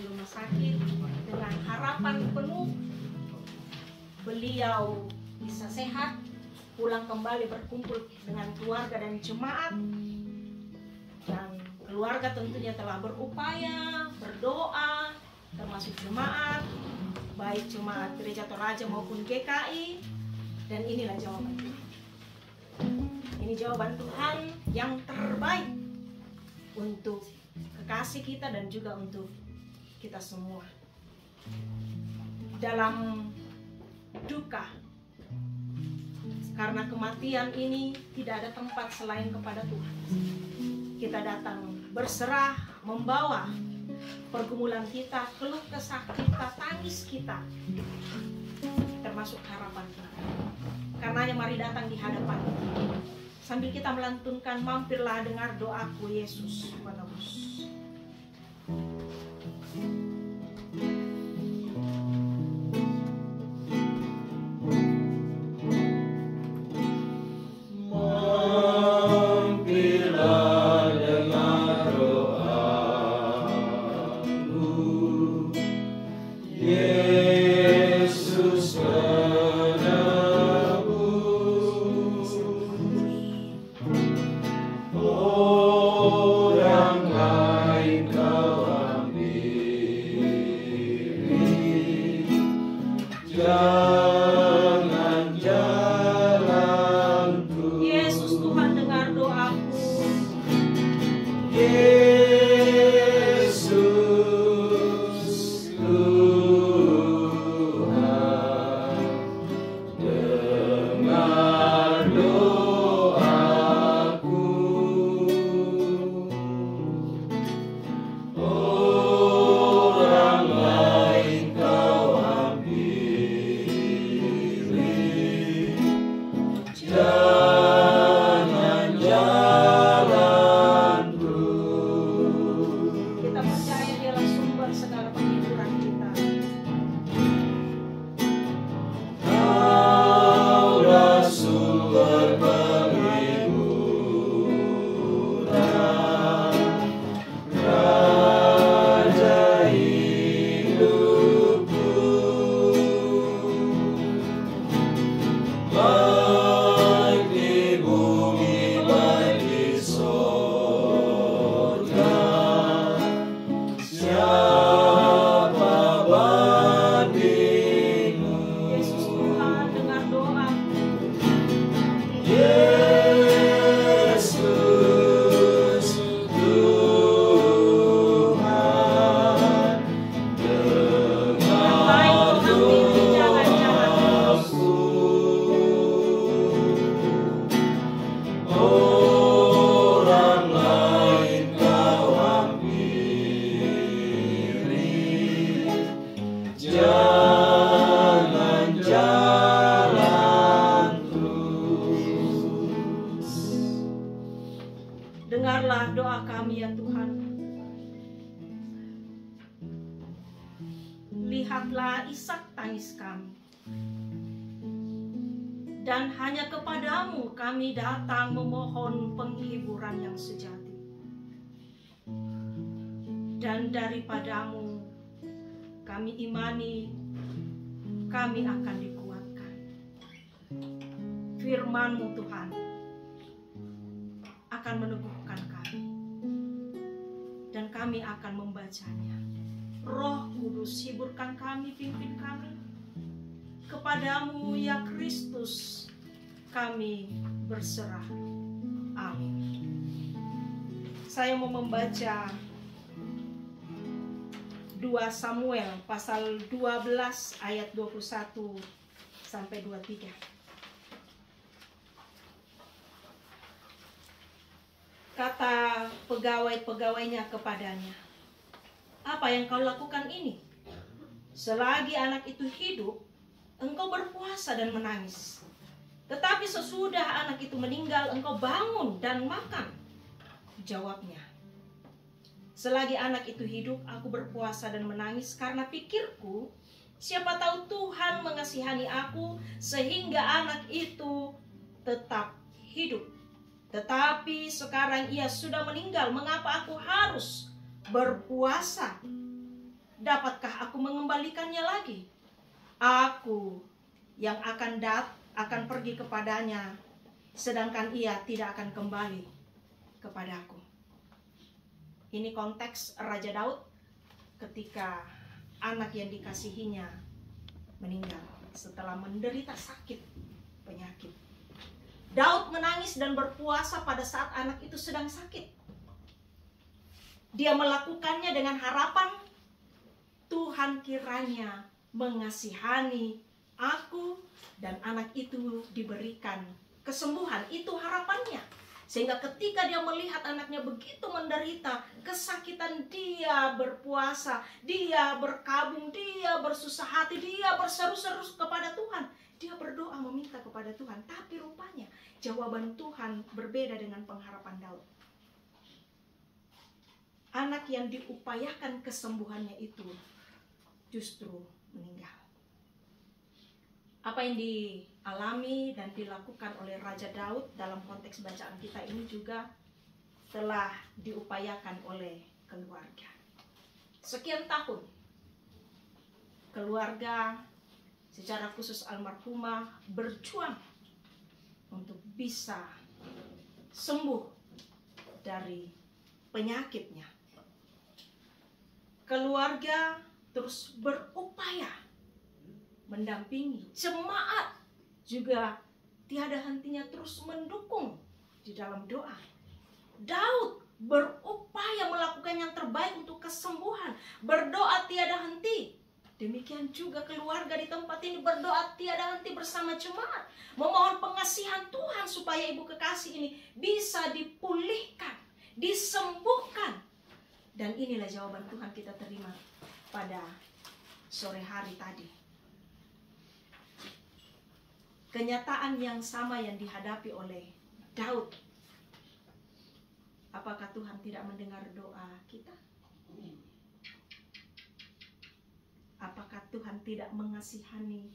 di rumah sakit dengan harapan penuh beliau bisa sehat, pulang kembali berkumpul dengan keluarga dan jemaat. Dan keluarga tentunya telah berupaya, berdoa, termasuk jemaat, baik jemaat Gereja Toraja maupun GKI. Dan inilah jawaban Tuhan. Ini jawaban Tuhan yang terbaik untuk kekasih kita dan juga untuk kita semua. Dalam duka, karena kematian ini tidak ada tempat selain kepada Tuhan. Kita datang berserah, membawa pergumulan kita, keluh kesah kita, tangis kita, termasuk harapan kita. Karenanya mari datang di hadapan sambil kita melantunkan mampirlah dengar doaku Yesus menebus. Dengarlah doa kami ya Tuhan. Lihatlah isak tangis kami. Dan hanya kepadamu kami datang memohon penghiburan yang sejati. Dan daripadamu kami imani kami akan dikuatkan. Firman-Mu Tuhan akan meneguhkan kami dan kami akan membacanya. Roh Kudus hiburkan kami, pimpin kami. Kepadamu ya Kristus kami berserah. Amin. Saya mau membaca 2 Samuel pasal 12 ayat 21 sampai 23. Kata pegawai-pegawainya kepadanya, "Apa yang kau lakukan ini? Selagi anak itu hidup, engkau berpuasa dan menangis. Tetapi sesudah anak itu meninggal, engkau bangun dan makan." Jawabnya, "Selagi anak itu hidup, aku berpuasa dan menangis karena pikirku, siapa tahu Tuhan mengasihani aku sehingga anak itu tetap hidup. Tetapi sekarang ia sudah meninggal, mengapa aku harus berpuasa dapatkah aku mengembalikannya lagi? Aku yang akan pergi kepadanya, sedangkan ia tidak akan kembali kepadaku. Ini konteks Raja Daud ketika anak yang dikasihinya meninggal setelah menderita sakit penyakit. Daud menangis dan berpuasa pada saat anak itu sedang sakit. Dia melakukannya dengan harapan Tuhan kiranya mengasihani aku dan anak itu diberikan kesembuhan. Itu harapannya. Sehingga ketika dia melihat anaknya begitu menderita kesakitan, dia berpuasa, dia berkabung, dia bersusah hati, dia berseru-seru kepada Tuhan. Dia berdoa meminta kepada Tuhan. Tapi rupanya jawaban Tuhan berbeda dengan pengharapan Daud. Anak yang diupayakan kesembuhannya itu justru meninggal. Apa yang dialami dan dilakukan oleh Raja Daud dalam konteks bacaan kita ini juga telah diupayakan oleh keluarga. Sekian tahun keluarga, secara khusus almarhumah, berjuang untuk bisa sembuh dari penyakitnya. Keluarga terus berupaya mendampingi, jemaat juga tiada hentinya terus mendukung di dalam doa. Daud berupaya melakukan yang terbaik untuk kesembuhan, berdoa tiada henti. Demikian juga keluarga di tempat ini berdoa tiada henti bersama jemaat, memohon pengasihan Tuhan supaya ibu kekasih ini bisa dipulihkan, disembuhkan. Dan inilah jawaban Tuhan kita terima pada sore hari tadi. Kenyataan yang sama yang dihadapi oleh Daud. Apakah Tuhan tidak mendengar doa kita? Apakah Tuhan tidak mengasihani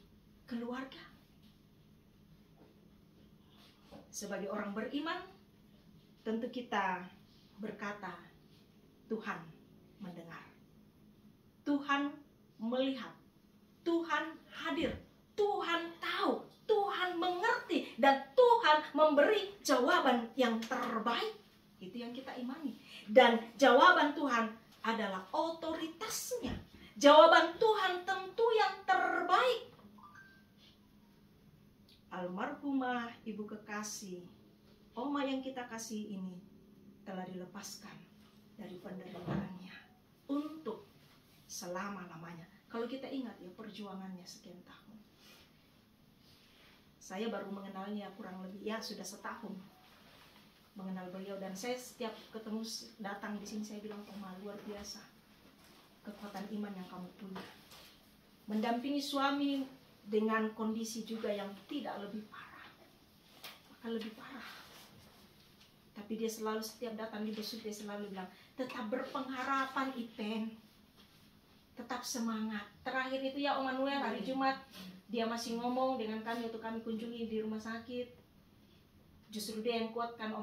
keluarga? Sebagai orang beriman, tentu kita berkata, Tuhan mendengar, Tuhan melihat, Tuhan hadir, Tuhan tahu, Tuhan mengerti, dan Tuhan memberi jawaban yang terbaik. Itu yang kita imani. Dan jawaban Tuhan adalah otoritasnya. Jawaban Tuhan tentu yang terbaik. Almarhumah ibu kekasih, oma yang kita kasih ini telah dilepaskan dari penderitaannya untuk selama-lamanya. Kalau kita ingat ya perjuangannya sekian tahun. Saya baru mengenalnya kurang lebih ya sudah setahun mengenal beliau, dan saya setiap ketemu datang di sini saya bilang, Oma, luar biasa kekuatan iman yang kamu punya. Mendampingi suami dengan kondisi juga yang tidak lebih parah, bahkan lebih parah. Tapi dia selalu setiap datang di besok dia selalu bilang, tetap berpengharapan Ipen, tetap semangat. Terakhir itu ya Om Manuel hari Jumat dia masih ngomong dengan kami waktu kami kunjungi di rumah sakit. Justru dia yang kuatkan Om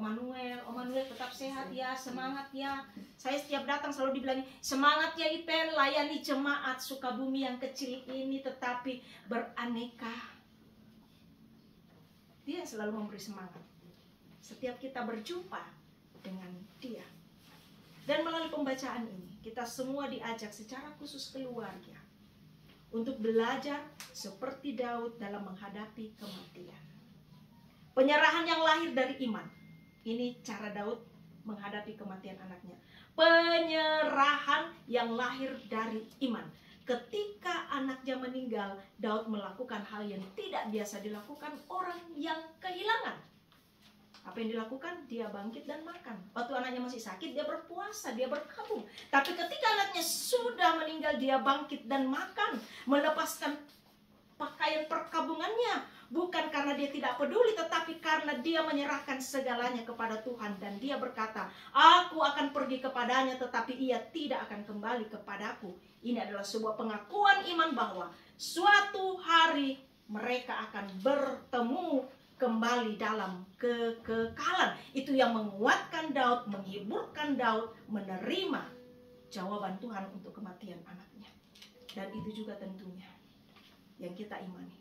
Manuel tetap sehat ya, semangat ya. Saya setiap datang selalu dibilang, semangat ya Ipen, layani jemaat Sukabumi yang kecil ini tetapi beraneka. Dia selalu memberi semangat setiap kita berjumpa dengan dia. Dan melalui pembacaan ini kita semua diajak secara khusus keluarga untuk belajar seperti Daud dalam menghadapi kematian. Penyerahan yang lahir dari iman. Ini cara Daud menghadapi kematian anaknya. Penyerahan yang lahir dari iman. Ketika anaknya meninggal, Daud melakukan hal yang tidak biasa dilakukan orang yang kehilangan. Apa yang dilakukan? Dia bangkit dan makan. Waktu anaknya masih sakit, dia berpuasa, dia berkabung. Tapi ketika anaknya sudah meninggal, dia bangkit dan makan. Melepaskan pakaian perkabungannya. Bukan karena dia tidak peduli, tetapi karena dia menyerahkan segalanya kepada Tuhan. Dan dia berkata, aku akan pergi kepadanya, tetapi ia tidak akan kembali kepadaku. Ini adalah sebuah pengakuan iman bahwa suatu hari mereka akan bertemu kembali dalam kekekalan. Itu yang menguatkan Daud, menghiburkan Daud, menerima jawaban Tuhan untuk kematian anaknya. Dan itu juga tentunya yang kita imani,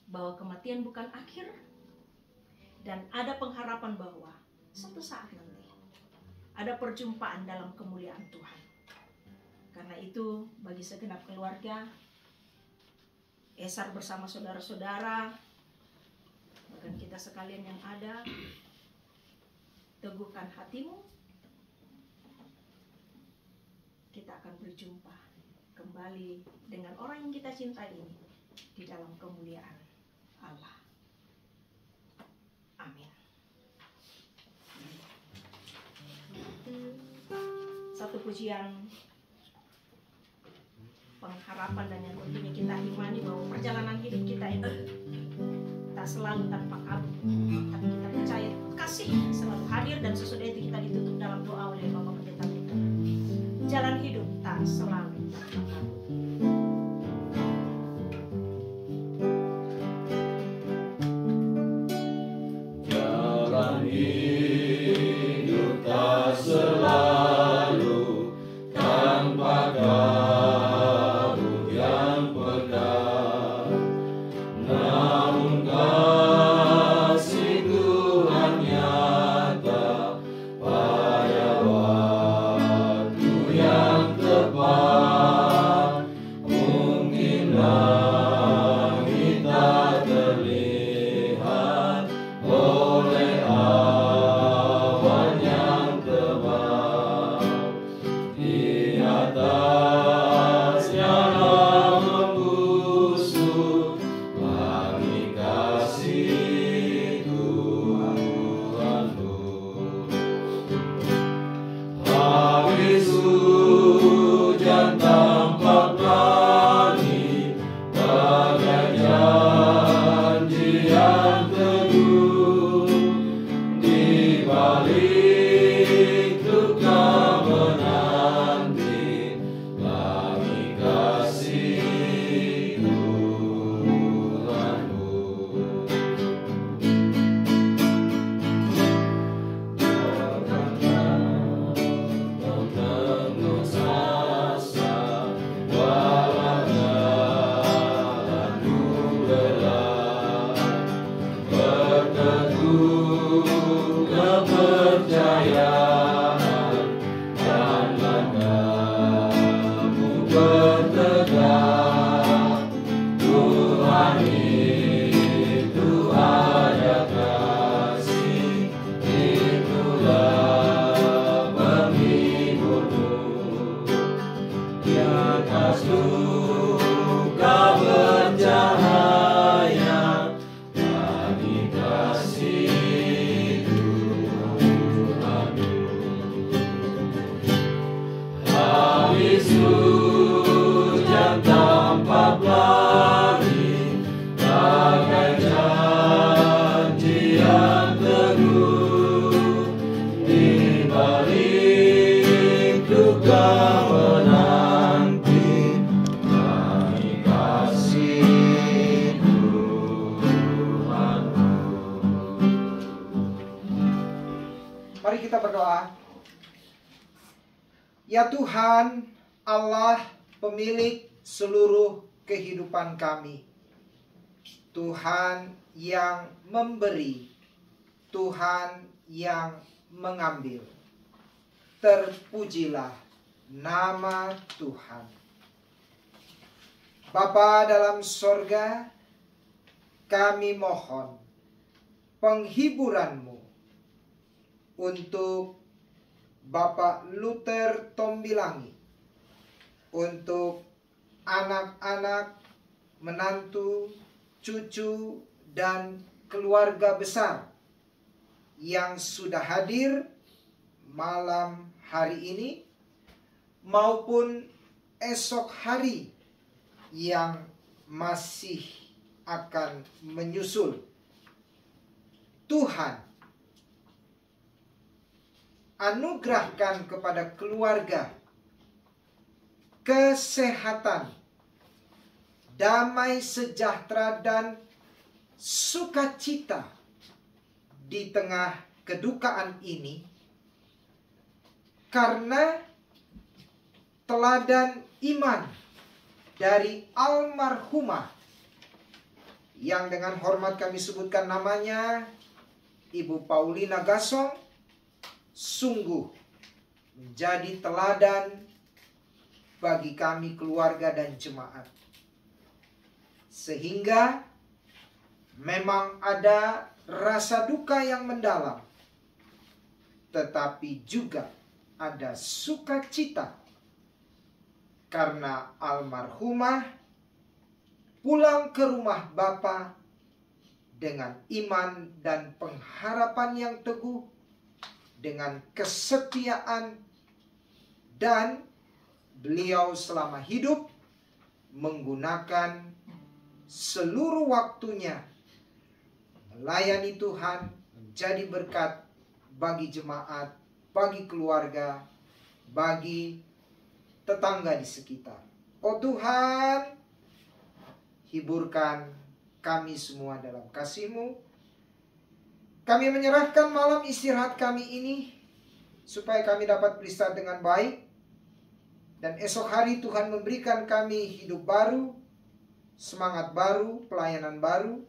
bahwa kematian bukan akhir, dan ada pengharapan bahwa suatu saat nanti ada perjumpaan dalam kemuliaan Tuhan. Karena itu bagi segenap keluarga, Esar bersama saudara-saudara, bahkan kita sekalian yang ada, teguhkan hatimu. Kita akan berjumpa kembali dengan orang yang kita cintai ini di dalam kemuliaan Allah. Amin. Satu pujian pengharapan dan yang tentunya kita imani bahwa perjalanan hidup kita itu tak selalu tanpa kabut, tapi kita percaya kasih selalu hadir, dan sesudah itu kita ditutup dalam doa oleh Bapak Pendeta kita. Jalan hidup tak selalu tanpa kabut. Jalan hidup tak selalu tanpa kabut yang pekat, namun kasih Tuhan nyata pada waktu yang tepat. Mungkin langit tak terlihat oleh awan yang tebal, di atasnya membusuk langit kasih Tuhanmu. Habis hujan tampak pelangi, bagai janji yang teguh, di balik duka menanti langit kasih Tuhanmu. Menengus asa, walau jalanmu berat, berteguh kepercayaan, dan langkahmu bertegak. Tuhan itu ada kasih, itulah penghiburmu. Di atas luka bercahaya, bagi kasih Tuhanmu. Habis hujan tampak pelangi, bagai janji yang teguh, di balik duka menanti langit kasih Tuhanmu. Mari kita berdoa. Ya Tuhan, Allah pemilik seluruh kehidupan kami, Tuhan yang memberi, Tuhan yang mengambil. Terpujilah nama Tuhan. Bapa dalam sorga, kami mohon penghiburan-Mu untuk Bapak Luther Tombilangi, untuk anak-anak, menantu, cucu, dan keluarga besar yang sudah hadir malam hari ini maupun esok hari yang masih akan menyusul. Tuhan, anugerahkan kepada keluarga kesehatan, damai sejahtera, dan sukacita di tengah kedukaan ini, karena teladan iman dari almarhumah yang dengan hormat kami sebutkan namanya, Ibu Paulina Gasong, sungguh menjadi teladan bagi kami keluarga dan jemaat. Sehingga memang ada rasa duka yang mendalam, tetapi juga ada sukacita karena almarhumah pulang ke rumah Bapa dengan iman dan pengharapan yang teguh, dengan kesetiaan, dan beliau selama hidup menggunakan seluruh waktunya melayani Tuhan, menjadi berkat bagi jemaat, bagi keluarga, bagi tetangga di sekitar. Oh Tuhan, hiburkan kami semua dalam kasih-Mu. Kami menyerahkan malam istirahat kami ini supaya kami dapat beristirahat dengan baik. Dan esok hari Tuhan memberikan kami hidup baru, semangat baru, pelayanan baru.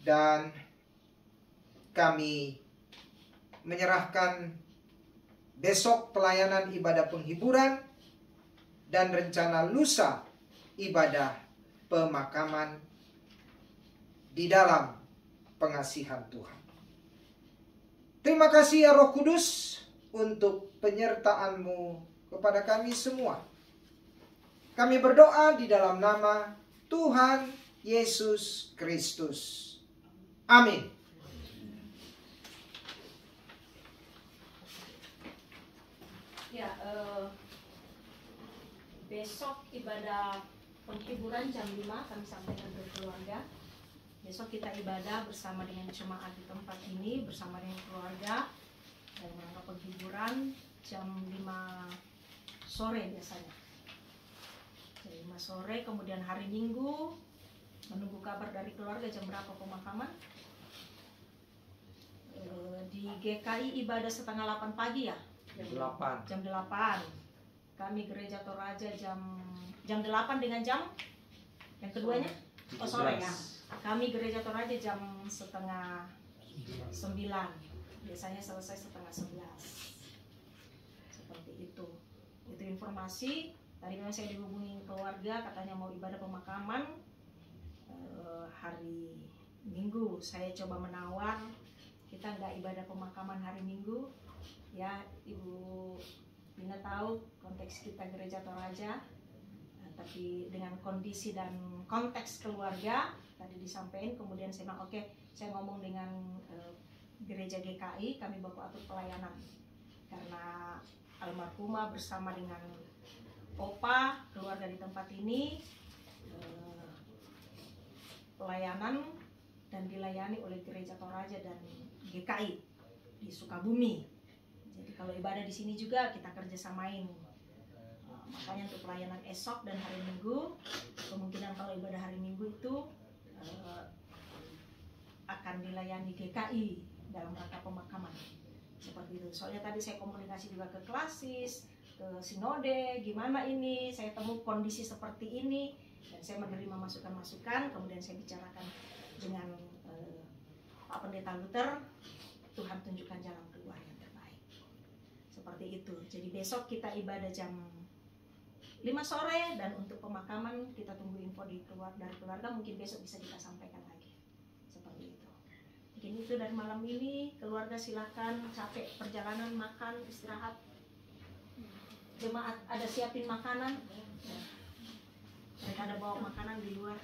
Dan kami menyerahkan besok pelayanan ibadah penghiburan dan rencana lusa ibadah pemakaman di dalam pengasihan Tuhan. Terima kasih ya Roh Kudus untuk penyertaan-Mu kepada kami semua. Kami berdoa di dalam nama Tuhan Yesus Kristus. Amin. Ya, besok ibadah penghiburan jam 5 kami sampaikan ke keluarga. Besok kita ibadah bersama dengan jemaat di tempat ini, bersama dengan keluarga, dan rangka penghiburan jam 5 sore biasanya. Jam 5 sore, kemudian hari Minggu menunggu kabar dari keluarga jam berapa pemakaman. Di GKI ibadah setengah 8 pagi ya? Jam 8. Kami gereja Toraja jam 8 dengan jam yang keduanya? Oh sore ya. Kami gereja Toraja jam setengah 9. Biasanya selesai setengah 11. Seperti itu. Itu informasi. Tadi memang saya dihubungi keluarga, katanya mau ibadah pemakaman hari Minggu. Saya coba menawar, kita nggak ibadah pemakaman hari Minggu. Ya, Ibu Bina tahu konteks kita gereja Toraja, tapi dengan kondisi dan konteks keluarga tadi disampaikan. Kemudian saya bilang oke, saya ngomong dengan gereja GKI, kami baku atur pelayanan karena almarhumah bersama dengan Opa keluarga di tempat ini pelayanan dan dilayani oleh gereja Toraja dan GKI di Sukabumi. Jadi kalau ibadah di sini juga kita kerjasamain. Makanya untuk pelayanan esok dan hari Minggu, kemungkinan kalau ibadah hari Minggu itu akan dilayani GKI dalam rangka pemakaman. Seperti itu. Soalnya tadi saya komunikasi juga ke klasis, ke sinode, gimana ini, saya temu kondisi seperti ini, dan saya menerima masukan-masukan, kemudian saya bicarakan dengan Pak Pendeta Luther, Tuhan tunjukkan jalan keluar yang terbaik. Seperti itu. Jadi besok kita ibadah jam 5 sore, dan untuk pemakaman kita tunggu info dari keluarga, mungkin besok bisa kita sampaikan lagi. Seperti itu. Mungkin itu dari malam ini. Keluarga silakan, capek perjalanan, makan, istirahat. Jemaat ada siapin makanan. Mereka ada bawa makanan di luar.